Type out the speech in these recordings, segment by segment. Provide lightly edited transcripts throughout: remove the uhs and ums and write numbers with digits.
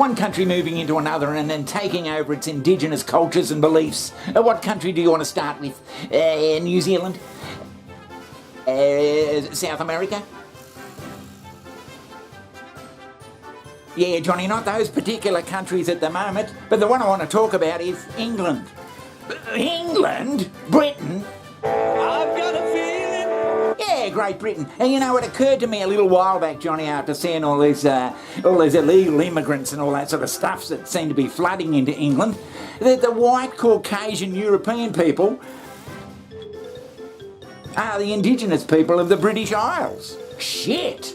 one country moving into another and then taking over its indigenous cultures and beliefs. What country do you want to start with? New Zealand? South America? Yeah, Johnny, not those particular countries at the moment, but the one I want to talk about is England. England? Britain? I've got a feeling. Yeah, Great Britain. And you know, it occurred to me a little while back, Johnny, after seeing all these illegal immigrants and all that sort of stuff that seem to be flooding into England, that the white Caucasian European people are the indigenous people of the British Isles. Shit!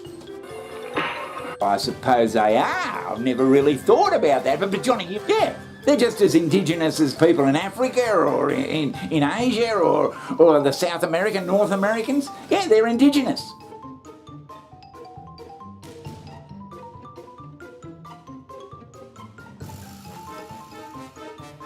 I suppose they are. I've never really thought about that. But Johnny, yeah, they're just as indigenous as people in Africa or in Asia or the South American, North Americans. Yeah, they're indigenous.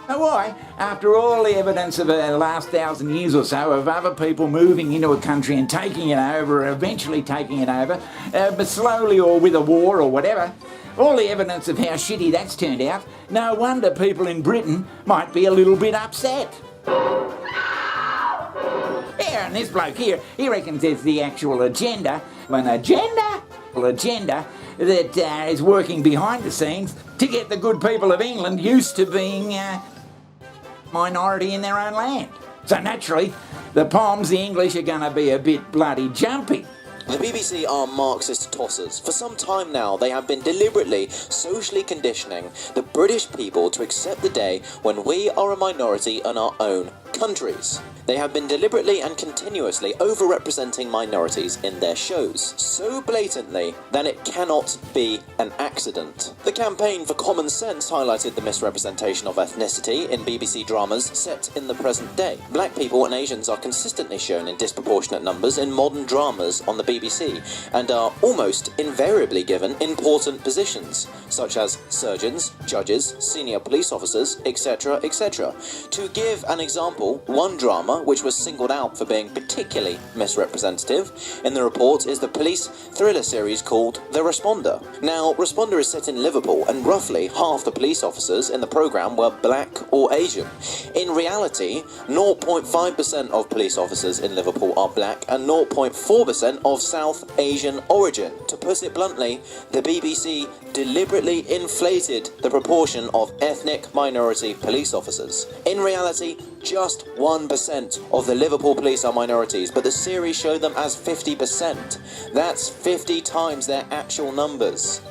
So why, after all the evidence of the last 1,000 years or so of other people moving into a country and taking it over, eventually taking it over, but slowly or with a war or whatever, all the evidence of how shitty that's turned out, no wonder people in Britain might be a little bit upset. Yeah, and this bloke here, he reckons there's the actual agenda. An agenda that is working behind the scenes to get the good people of England used to being minority in their own land. So naturally, the Poms, the English, are going to be a bit bloody jumpy. The BBC are Marxist tossers. For some time now, they have been deliberately socially conditioning the British people to accept the day when we are a minority in our own countries. They have been deliberately and continuously overrepresenting minorities in their shows, so blatantly that it cannot be an accident. The campaign for common sense highlighted the misrepresentation of ethnicity in BBC dramas set in the present day. Black people and Asians are consistently shown in disproportionate numbers in modern dramas on the BBC, and are almost invariably given important positions, such as surgeons, judges, senior police officers, etc., etc. To give an example, one drama which was singled out for being particularly misrepresentative in the report is the police thriller series called The Responder. Now, Responder is set in Liverpool, and roughly half the police officers in the programme were black or Asian. In reality, 0.5% of police officers in Liverpool are black and 0.4% of South Asian origin. To put it bluntly, the BBC deliberately inflated the proportion of ethnic minority police officers. In reality, just 1% of the Liverpool police are minorities, but the series showed them as 50%. That's 50 times their actual numbers.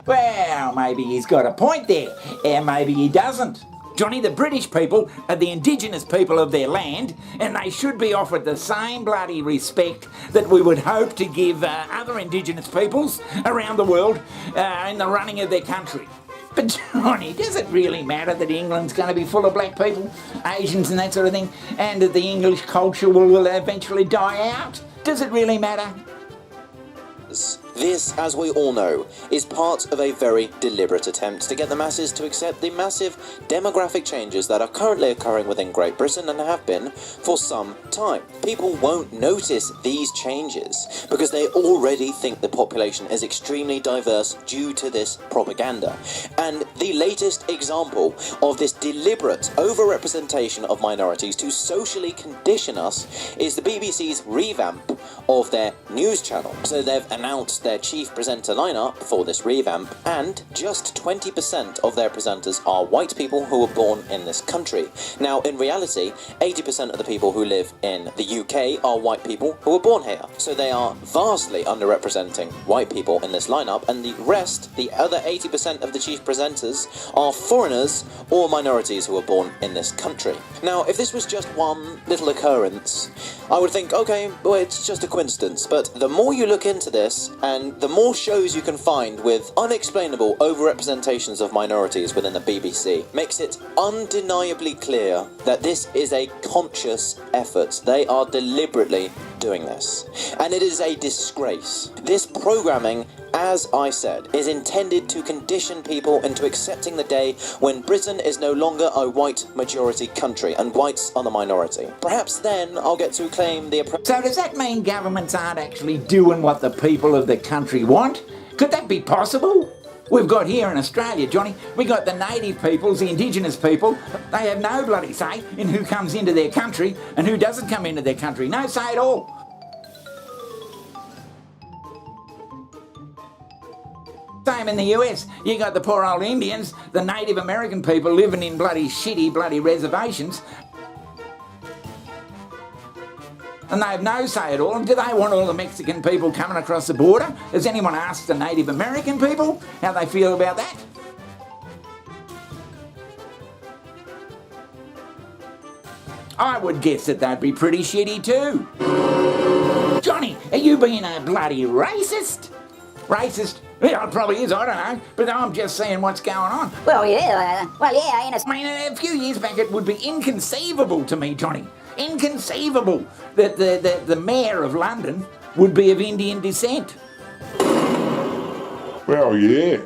Well, maybe he's got a point there, and maybe he doesn't. Johnny, the British people are the indigenous people of their land, and they should be offered the same bloody respect that we would hope to give other indigenous peoples around the world in the running of their country. But Johnny, does it really matter that England's going to be full of black people, Asians and that sort of thing, and that the English culture will eventually die out? Does it really matter? This, as we all know, is part of a very deliberate attempt to get the masses to accept the massive demographic changes that are currently occurring within Great Britain and have been for some time. People won't notice these changes because they already think the population is extremely diverse due to this propaganda. And the latest example of this deliberate overrepresentation of minorities to socially condition us is the BBC's revamp of their news channel. So they've announced their chief presenter lineup for this revamp, and just 20% of their presenters are white people who were born in this country. Now, in reality, 80% of the people who live in the UK are white people who were born here. So they are vastly underrepresenting white people in this lineup, and the rest, the other 80% of the chief presenters, are foreigners or minorities who were born in this country. Now, if this was just one little occurrence, I would think, okay, well, it's just a coincidence. But the more you look into this, and the more shows you can find with unexplainable overrepresentations of minorities within the BBC, makes it undeniably clear that this is a conscious effort. They are deliberately doing this, and it is a disgrace. This programming, as I said, is intended to condition people into accepting the day when Britain is no longer a white majority country and whites are the minority. Perhaps then I'll get to claim the So does that mean governments aren't actually doing what the people of the country want? Could that be possible? We've got here in Australia, Johnny, we got the native peoples, the indigenous people. They have no bloody say in who comes into their country and who doesn't come into their country. No say at all. Same in the US. You got the poor old Indians, the Native American people living in bloody shitty bloody reservations. And they have no say at all. Do they want all the Mexican people coming across the border? Has anyone asked the Native American people how they feel about that? I would guess that they'd be pretty shitty too. Johnny, are you being a bloody racist? Racist? Yeah, it probably is, I don't know. But I'm just saying what's going on. Well, yeah, I mean, a few years back it would be inconceivable to me, Johnny. Inconceivable that the mayor of London would be of Indian descent. Well, yeah.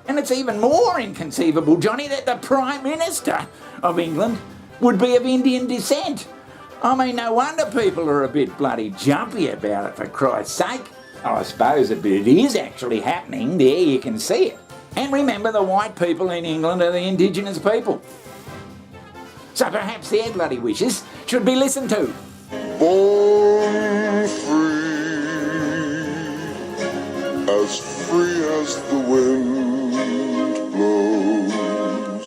And it's even more inconceivable, Johnny, that the Prime Minister of England would be of Indian descent. I mean, no wonder people are a bit bloody jumpy about it, for Christ's sake. I suppose it is actually happening. There you can see it. And remember, the white people in England are the indigenous people. So perhaps their bloody wishes should be listened to. Born free as the wind.